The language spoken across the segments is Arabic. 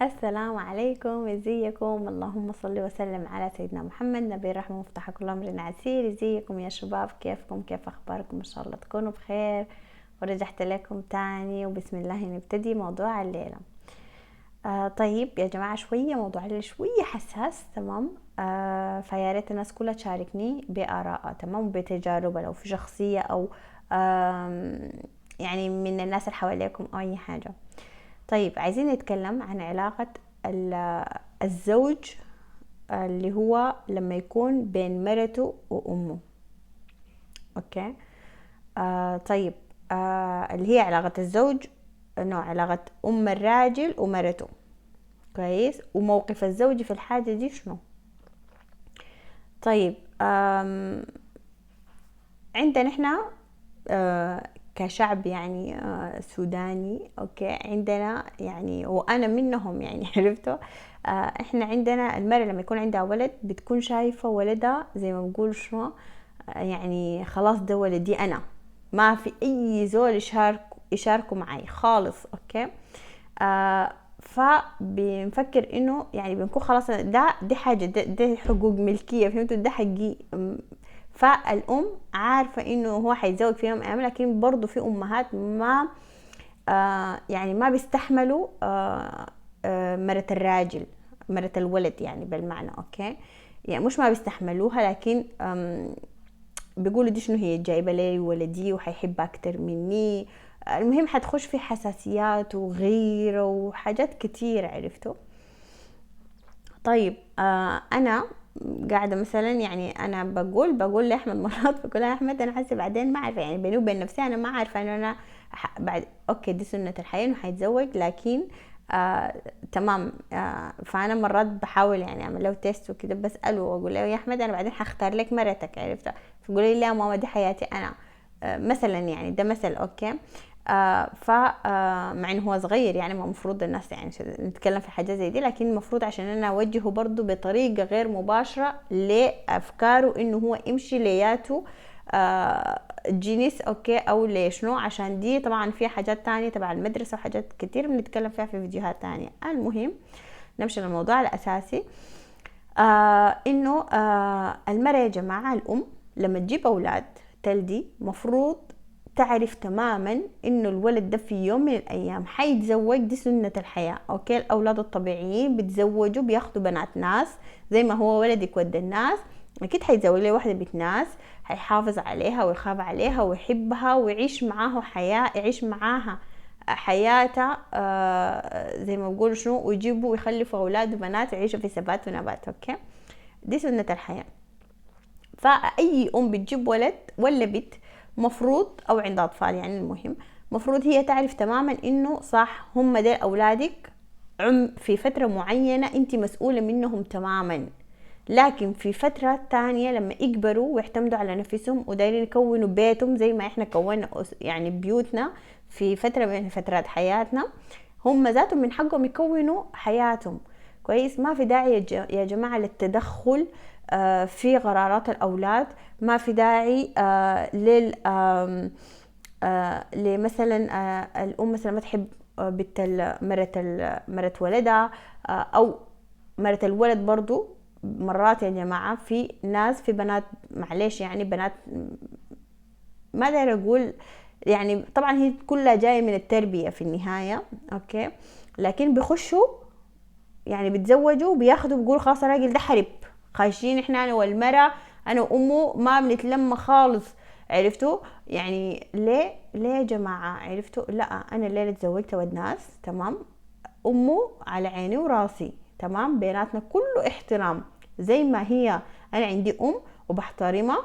السلام عليكم، ازيكم؟ اللهم صل وسلم على سيدنا محمد نبي الرحمة مفتاح كل امر عسير. ازيكم يا شباب؟ كيفكم؟ كيف اخباركم؟ ان شاء الله تكونوا بخير. ورجعت لكم تاني وبسم الله نبتدي موضوع الليلة. طيب يا جماعة، شوية موضوع الليلة شوية حساس، تمام؟ فيا ريت الناس كلها تشاركني بآرائها، تمام، بتجاربها لو في شخصية او يعني من الناس اللي حواليكم او اي حاجة. طيب، عايزين نتكلم عن علاقة الزوج اللي هو لما يكون بين مرته وأمه. أوكي. طيب. اللي هي علاقة الزوج، نوع علاقة أم الراجل ومرته. كويس. وموقف الزوج في الحاجة دي شنو؟ طيب. عندنا احنا كشعب يعني سوداني، اوكي، عندنا يعني وانا منهم يعني عرفتوا. احنا عندنا المرأة لما يكون عندها ولد بتكون شايفة ولدها زي ما بقول شنو، يعني خلاص ده ولدي انا، ما في اي زول يشاركوا معي خالص. اوكي. فبنفكر انه يعني بنكون خلاص دي حاجة، ده حقوق ملكية، فهمتوا؟ ده حقي. فالام عارفة انه هو حيتزوج في يوم من الايام، لكن برضو في امهات ما يعني ما بيستحملوا مرة الراجل، مرة الولد يعني بالمعنى. اوكي. يعني مش ما بيستحملوها، لكن بيقولوا دي شنو، هي جايبة لي ولدي وحيحبها اكتر مني. المهم حتخش في حساسيات وغيرة وحاجات كتير، عرفتوا؟ طيب. انا قاعدة مثلا، يعني انا بقول لاحمد مرات، بقول يا احمد انا حاسة بعدين ما عارفة، يعني بيني وبين نفسي انا ما عارفة انه انا بعد اوكي دي سنة الحياة انه حيتزوج، لكن تمام. فانا مرات بحاول يعني اعمل له تيست وكده، بساله واقول له يا احمد انا بعدين حختار لك مرتك، عرفت؟ فيقول لي لا ماما دي حياتي انا. مثلا يعني ده مثل. اوكي. مع انه هو صغير، يعني ما المفروض الناس يعني نتكلم في حاجه زي دي، لكن المفروض عشان انا اوجهه برضو بطريقه غير مباشره لافكاره انه هو يمشي لياته جينيس، اوكي، او ليشنو، عشان دي طبعا في حاجات تانية تبع المدرسه وحاجات كتير بنتكلم فيها في فيديوهات تانية. المهم نمشي للموضوع الاساسي. انه المرأة يا جماعة، الام لما تجيب اولاد تلدي مفروض تعرف تماما انه الولد ده في يوم من الايام حيتزوج، دي سنة الحياة. اوكي. الاولاد الطبيعيين بيتزوجوا، بياخدوا بنات ناس، زي ما هو ولدك ود الناس، اكيد حيتزوج لي واحدة بنت ناس، حيحافظ عليها ويخاف عليها ويحبها ويعيش معاها حياة، يعيش معاها حياتها زي ما بقولوا شنو، ويجيبوا ويخلفوا اولاد وبنات يعيشوا في ثبات ونبات. اوكي. دي سنة الحياة. فاي ام بتجيب ولد ولا بنت مفروض، او عندها اطفال يعني، المهم مفروض هي تعرف تماما انه صح هم دول اولادك، في فترة معينة انت مسؤولة منهم تماما، لكن في فترة تانية لما يكبروا ويعتمدوا على نفسهم ودايرين يكونوا بيتهم زي ما احنا كونا يعني بيوتنا في فترة من فترات حياتنا، هم ذاتهم من حقهم يكونوا حياتهم. كويس. ما في داعي يا جماعة للتدخل في قرارات الأولاد. ما في داعي لل لمثلا الأم مثلا ما تحب بنت مرت ولدها، أو مرت الولد برضو. مرات يا جماعة في ناس، في بنات، معلش يعني بنات، ما داير أقول يعني، طبعا هي كلها جاية من التربية في النهاية. أوكي. لكن بيخشوا يعني بيتزوجوا بياخدوا بيقولوا خلاص الراجل ده حرب، خايشين احنا انا والمرأة، انا وامه ما بنتلم خالص، عرفتوا؟ يعني ليه يا جماعة؟ عرفتوا؟ لا، انا الليلة اتزوجت ولد ناس، تمام، امه على عيني وراسي، تمام، بيناتنا كله احترام، زي ما هي انا عندي ام وبحترمها،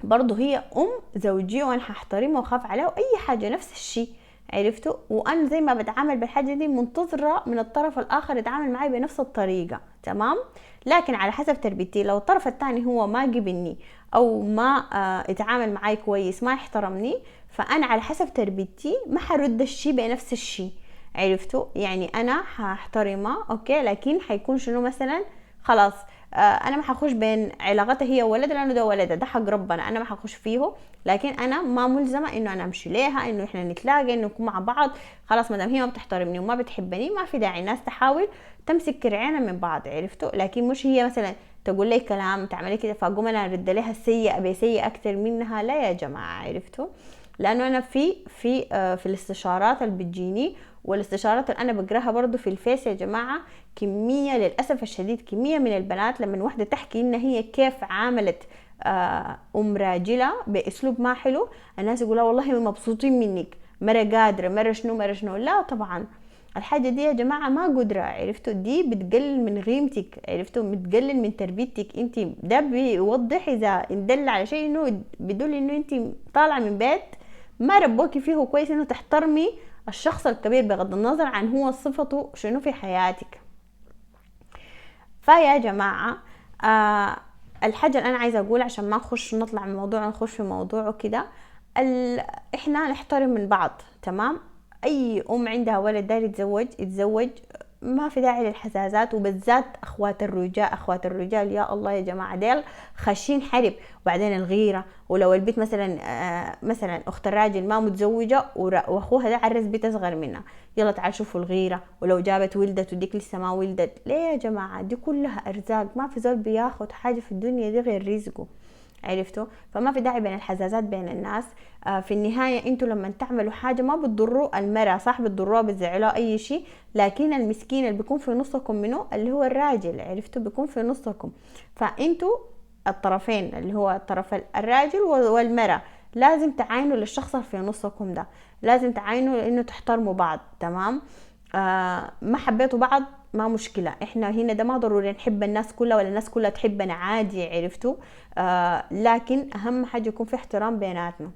برضو هي ام زوجي وانا هحترمها واخاف عليها، واي حاجه نفس الشيء، عرفتوا؟ وانا زي ما بتعامل بالحاجه دي منتظره من الطرف الاخر يتعامل معي بنفس الطريقه، تمام. لكن على حسب تربيتي، لو الطرف الثاني هو ما قبلني او ما يتعامل معي كويس، ما يحترمني، فانا على حسب تربيتي ما حرد الشيء بنفس الشيء، عرفتوا؟ يعني انا هحترمه، اوكي، لكن حيكون شنو مثلا، خلاص انا ما حخش بين علاقتها هي وولدها لانه ده ولدها، ده حق ربنا، انا ما حخش فيه. لكن انا ما ملزمه انه انا امشي ليها، انه احنا نتلاقى، انه نكون مع بعض. خلاص ما دام هي ما بتحترمني وما بتحبني ما في داعي الناس تحاول تمسك كرعينا من بعض، عرفتوا؟ لكن مش هي مثلا تقول لي كلام تعملي كده فاقوم انا ارد لها السيئه بسيئه اكتر منها، لا يا جماعه، عرفتوا؟ لانه انا في الاستشارات اللي بتجيني والاستشارات اللي انا بقراها برضو في الفيس يا جماعه، كميه للاسف الشديد كميه من البنات لما واحده تحكي ان هي كيف عاملت راجلها باسلوب ما حلو، الناس يقولوا والله مبسوطين منك، مره قادره، مره شنو مره شنو. لا طبعا الحاجه دي يا جماعه ما قدره، عرفتوا؟ دي بتقلل من قيمتك، عرفتوا؟ بتقلل من تربيتك انت. ده بيوضح اذا اندل على شيء انه بيدل انه انت طالعه من بيت ما ربوكي فيه كويس انه تحترمي الشخص الكبير بغض النظر عن هو صفته شنو في حياتك. فيا جماعة الحاجة اللي انا عايزة اقول عشان ما نطلع من موضوع نخش في موضوع وكده، احنا نحترم من بعض، تمام؟ اي ام عندها ولد داير يتزوج، ما في داعي للحزازات، وبالذات اخوات الرجال يا الله يا جماعه ديل خاشين حرب. وبعدين الغيره، ولو البنت مثلا اخت الراجل ما متزوجه واخوها ده عرس بنت اصغر منها، يلا تعال شوفوا الغيره، ولو جابت ولدت وديك لسه ما ولدت، ليه يا جماعه؟ دي كلها ارزاق، ما في زول بياخد حاجه في الدنيا دي غير رزقه، عرفتوا؟ فما في داعي بين الحزازات بين الناس. في النهاية انتوا لما تعملوا حاجة ما بتضروا المرأة، صح بتضروها بتزعلوها اي شيء، لكن المسكين اللي بيكون في نصكم منه اللي هو الراجل، عرفتوا؟ بيكون في نصكم. فانتوا الطرفين اللي هو الطرف الراجل والمرأة لازم تعاينوا للشخص اللي في نصكم ده، لازم تعاينوا لانه تحترموا بعض، تمام؟ ما حبيتوا بعض ما مشكلة، احنا هنا ده ما ضروري نحب الناس كلها ولا الناس كلها تحبنا، عادي، عرفتوا؟ لكن اهم حاجة يكون في احترام بيناتنا.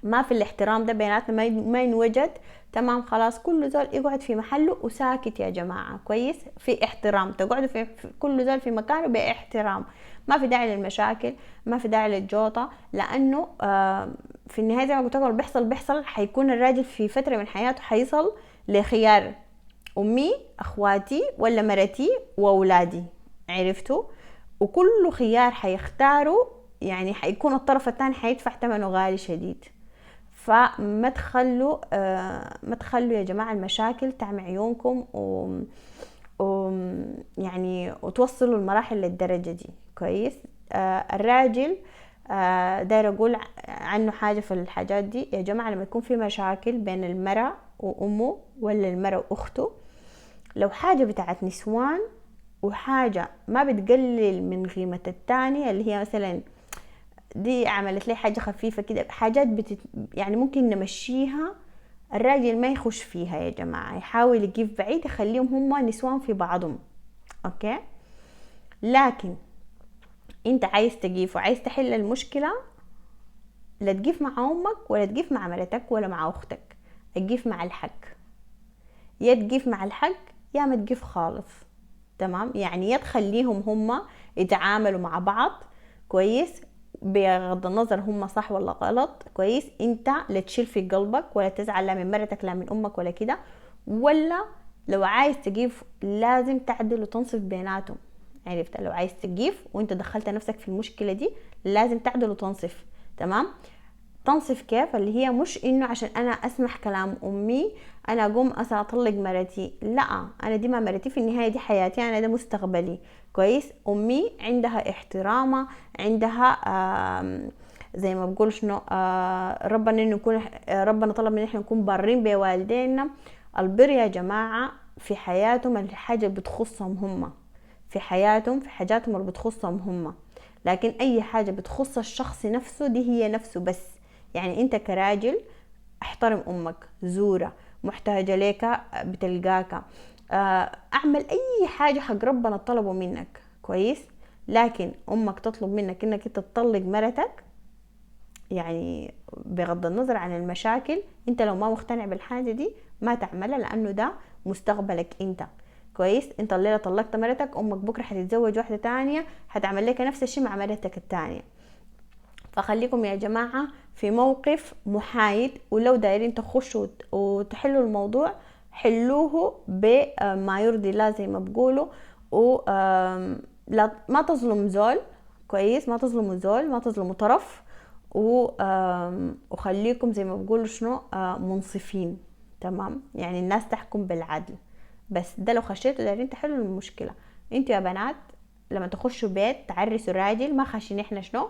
ما في الاحترام ده بيناتنا ما ينوجد، تمام؟ خلاص كل زول يقعد في محله وساكت يا جماعة، كويس؟ في احترام، تقعدوا في كل زول في مكانه باحترام، ما في داعي للمشاكل، ما في داعي للجوطة، لانه في النهاية زي ما قلت لكم بيحصل حيكون الراجل في فترة من حياته حيصل لخيار امي، اخواتي، ولا مرتي واولادي، عرفتوا؟ وكل خيار حيختاروا يعني حيكون الطرف الثاني حيدفع ثمنه غالي شديد. فما تخلوا ما تخلوا يا جماعه المشاكل تعمي عيونكم يعني وتوصلوا المراحل للدرجه دي، كويس؟ الراجل داير اقول عنه حاجه في الحاجات دي يا جماعه، لما يكون في مشاكل بين المرأة وامه ولا المرأة واخته، لو حاجة بتاعت نسوان وحاجة ما بتقلل من قيمة التانية، اللي هي مثلا دي عملت لي حاجة خفيفة كده، حاجات يعني ممكن نمشيها، الراجل ما يخش فيها يا جماعة، يحاول يقف بعيد، يخليهم هما نسوان في بعضهم، اوكي؟ لكن انت عايز تقيف وعايز تحل المشكلة، لا تقيف مع امك ولا تقيف مع مرتك ولا مع اختك، تقيف مع الحق، يا تقيف مع الحق يا ما تقيف خالص، تمام؟ يعني يا تخليهم هما يتعاملوا مع بعض كويس بغض النظر هما صح ولا غلط، كويس؟ انت لا تشيل في قلبك ولا تزعل لا من مرتك لا من امك ولا كده، ولا لو عايز تقيف لازم تعدل وتنصف بيناتهم، عرفت؟ لو عايز تقيف وانت دخلت نفسك في المشكلة دي لازم تعدل وتنصف، تمام؟ تنصف كيف؟ اللي هي مش انه عشان انا اسمح كلام امي انا اقوم اطلق مرتي، لا، انا دي ما مرتي، في النهايه دي حياتي انا، ده مستقبلي، كويس؟ امي عندها احترامها، عندها زي ما بقول شنو ربنا انه يكون ربنا طلب ان احنا نكون بارين بوالدينا. البر يا جماعه في حياتهم الحاجه بتخصهم هم، في حياتهم في حاجاتهم اللي بتخصهم هم، لكن اي حاجه بتخص الشخص نفسه دي هي نفسه بس. يعني انت كراجل احترم امك، زورة، محتاجه ليك بتلقاك، اعمل اي حاجه حق ربنا طلبه منك، كويس؟ لكن امك تطلب منك انك انت تطلق مرتك، يعني بغض النظر عن المشاكل، انت لو ما مقتنع بالحاجه دي ما تعملها، لانه ده مستقبلك انت، كويس؟ انت الليله طلقت مرتك، امك بكره حتتزوج واحده تانية حتعمل لك نفس الشيء مع مرتك التانية. فخليكم يا جماعه في موقف محايد، ولو دايرين تخشوا وتحلوا الموضوع حلوه بما يرضي الله زي ما بقولوا، لا ما تظلم زول، كويس، ما تظلموا زول، ما تظلموا طرف، وخليكم زي ما بقولوا شنو منصفين. تمام، يعني الناس تحكم بالعدل. بس ده لو خشيتوا دايرين تحلوا المشكلة. انتوا يا بنات لما تخشوا بيت تعرسوا الراجل ما خاشين احنا شنو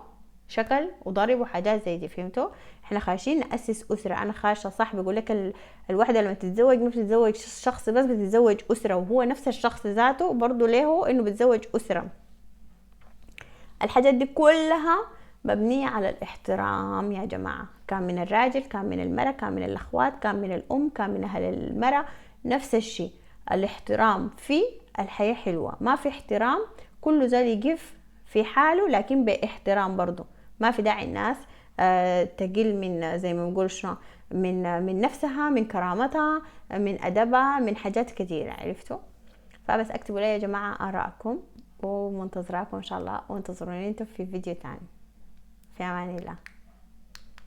شكل وضرب وحاجات زي دي، فهمتوا؟ احنا خاشين نأسس أسرة. انا خاشة صح بيقول لك الواحدة لما تتزوج ما بتتزوج شخص بس، بتتزوج أسرة، وهو نفس الشخص ذاته برضو له انه بتزوج أسرة. الحاجات دي كلها مبنية على الاحترام يا جماعة، كان من الراجل، كان من المرأة، كان من الأخوات، كان من الأم، كان من أهل المرأة، نفس الشيء. الاحترام في الحياة حلوة، ما في احترام كله زي يقف في حاله لكن باحترام برضو. ما في داعي الناس تقل من زي ما بنقول شنو من نفسها، من كرامتها، من أدبها، من حاجات كثيرة، عرفتوا؟ فبس اكتبوا لي يا جماعة آراءكم، ومنتظراكم ان شاء الله، وانتظروني انتم في فيديو تاني. في امان الله.